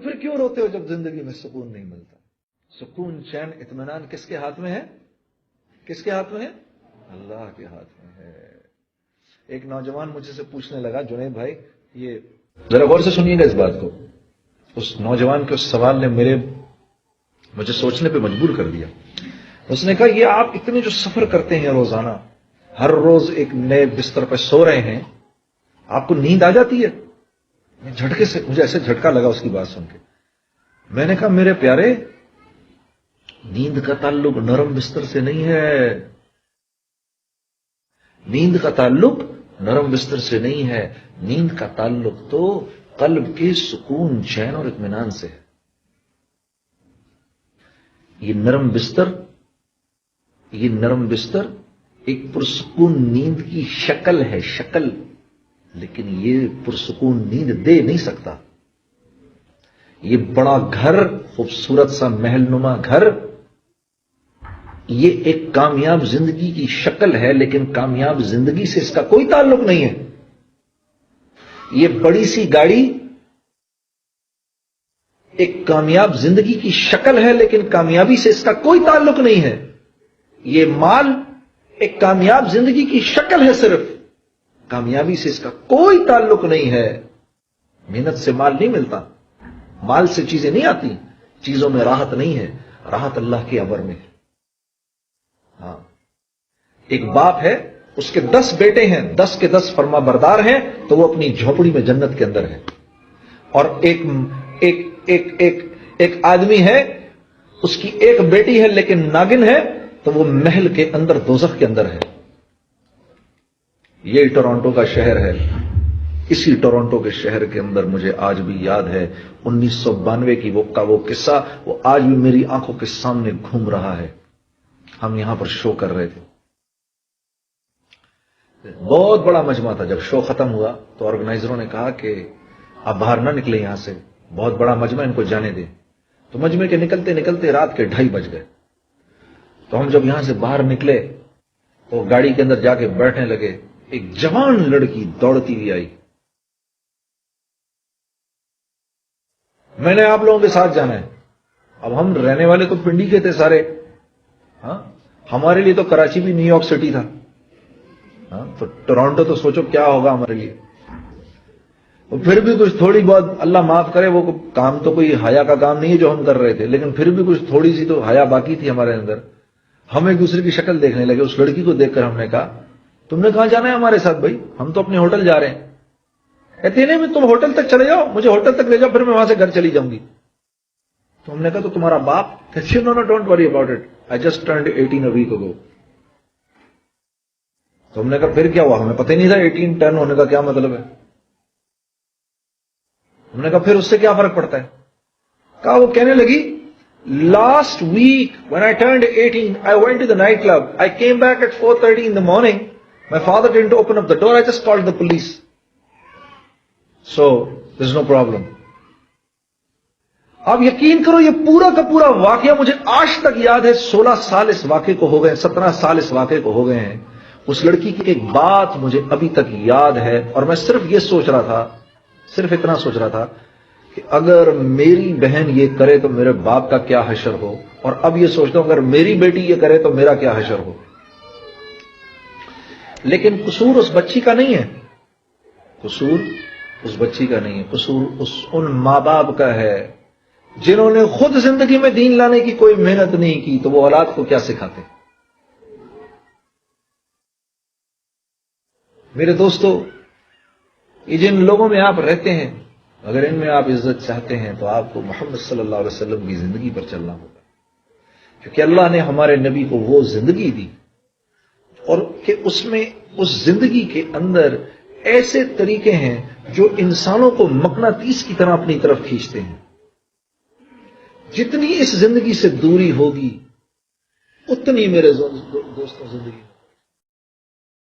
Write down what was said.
پھر کیوں روتے ہو جب زندگی میں سکون نہیں ملتا؟ سکون، چین، اطمینان کس کے ہاتھ میں ہے؟ کس کے ہاتھ میں ہے؟ اللہ کے ہاتھ میں ہے۔ ایک نوجوان مجھ سے پوچھنے لگا، جنید بھائی یہ ذرا غور سے سنیے گا اس بات کو، اس نوجوان کے اس سوال نے مجھے سوچنے پہ مجبور کر دیا۔ اس نے کہا یہ آپ اتنے جو سفر کرتے ہیں روزانہ، ہر روز ایک نئے بستر پہ سو رہے ہیں، آپ کو نیند آ جاتی ہے؟ جھٹکے سے مجھے ایسے جھٹکا لگا اس کی بات سن کے۔ میں نے کہا میرے پیارے، نیند کا تعلق نرم بستر سے نہیں ہے، نیند کا تعلق نرم بستر سے نہیں ہے، نیند کا تعلق تو قلب کے سکون، چین اور اطمینان سے ہے۔ یہ نرم بستر ایک پرسکون نیند کی شکل ہے، شکل، لیکن یہ پرسکون نیند دے نہیں سکتا۔ یہ بڑا گھر، خوبصورت سا محل نما گھر، یہ ایک کامیاب زندگی کی شکل ہے، لیکن کامیاب زندگی سے اس کا کوئی تعلق نہیں ہے۔ یہ بڑی سی گاڑی ایک کامیاب زندگی کی شکل ہے، لیکن کامیابی سے اس کا کوئی تعلق نہیں ہے۔ یہ مال ایک کامیاب زندگی کی شکل ہے، صرف کامیابی سے اس کا کوئی تعلق نہیں ہے۔ محنت سے مال نہیں ملتا، مال سے چیزیں نہیں آتی، چیزوں میں راحت نہیں ہے، راحت اللہ کے امر میں ہے۔ ہاں، ایک باپ ہے، اس کے 10 بیٹے ہیں، 10 کے 10 فرما بردار ہیں، تو وہ اپنی جھونپڑی میں جنت کے اندر ہے۔ اور ایک آدمی ہے، اس کی ایک بیٹی ہے لیکن ناگن ہے، تو وہ محل کے اندر دوزخ کے اندر ہے۔ یہ ٹورانٹو کا شہر ہے۔ اسی ٹورانٹو کے شہر کے اندر مجھے آج بھی یاد ہے 1992 کی وہ قصہ، وہ آج بھی میری آنکھوں کے سامنے گھوم رہا ہے۔ ہم یہاں پر شو کر رہے تھے، بہت بڑا مجمع تھا۔ جب شو ختم ہوا تو آرگنائزروں نے کہا کہ آپ باہر نہ نکلیں یہاں سے، بہت بڑا مجمع، ان کو جانے دیں۔ تو مجمع کے نکلتے نکلتے رات کے 2:30 بج گئے۔ تو ہم جب یہاں سے باہر نکلے تو گاڑی کے اندر جا کے بیٹھنے لگے، ایک جوان لڑکی دوڑتی ہوئی آئی، میں نے آپ لوگوں کے ساتھ جانا ہے۔ اب ہم رہنے والے تو پنڈی کے تھے سارے، ہاں، ہمارے لیے تو کراچی بھی نیو یارک سٹی تھا، ہاں، تو ٹورانٹو تو سوچو کیا ہوگا ہمارے لیے۔ پھر بھی کچھ تھوڑی بہت، اللہ معاف کرے، وہ کام تو کوئی حیا کا کام نہیں ہے جو ہم کر رہے تھے، لیکن پھر بھی کچھ تھوڑی سی تو حیا باقی تھی ہمارے اندر۔ ہم ایک دوسرے کی شکل دیکھنے لگے۔ اس لڑکی کو دیکھ کر ہم نے کہا تم نے کہاں جانا ہے ہمارے ساتھ بھائی؟ ہم تو اپنے ہوٹل جا رہے ہیں۔ کہتے نہیں، میں تم ہوٹل تک چلے جاؤ، مجھے ہوٹل تک لے جاؤ، پھر میں وہاں سے گھر چلی جاؤں گی۔ تو ہم نے کہا تو تمہارا باپ؟ کہتے no don't worry about it, I just turned 18 a week ago. تو ہم نے کہا پھر کیا ہوا؟ ہمیں پتہ ہی نہیں تھا 18 ٹرن ہونے کا کیا مطلب ہے۔ ہم نے کہا پھر اس سے کیا فرق پڑتا ہے؟ کہا وہ کہنے لگی last week when I turned 18 I went to the night club, I came back at 4:30 in the morning, my father didn't open up the door, I just called the police, so there's no problem. آپ یقین کرو یہ پورا کا پورا واقعہ مجھے آج تک یاد ہے۔ 16 سال اس واقعے کو ہو گئے، 17 سال اس واقعے کو ہو گئے ہیں۔ اس لڑکی کی ایک بات مجھے ابھی تک یاد ہے، اور میں صرف یہ سوچ رہا تھا، صرف اتنا سوچ رہا تھا کہ اگر میری بہن یہ کرے تو میرے باپ کا کیا حشر ہو، اور اب یہ سوچتا ہوں اگر میری بیٹی یہ کرے تو میرا کیا حشر ہو۔ لیکن قصور اس بچی کا نہیں ہے، قصور اس بچی کا نہیں ہے، قصور ان ماں باپ کا ہے جنہوں نے خود زندگی میں دین لانے کی کوئی محنت نہیں کی، تو وہ اولاد کو کیا سکھاتے۔ میرے دوستو، یہ جن لوگوں میں آپ رہتے ہیں، اگر ان میں آپ عزت چاہتے ہیں تو آپ کو محمد صلی اللہ علیہ وسلم کی زندگی پر چلنا ہوگا، کیونکہ اللہ نے ہمارے نبی کو وہ زندگی دی، اور کہ اس میں اس زندگی کے اندر ایسے طریقے ہیں جو انسانوں کو مقناطیس کی طرح اپنی طرف کھینچتے ہیں۔ جتنی اس زندگی سے دوری ہوگی اتنی میرے دوستوں زندگی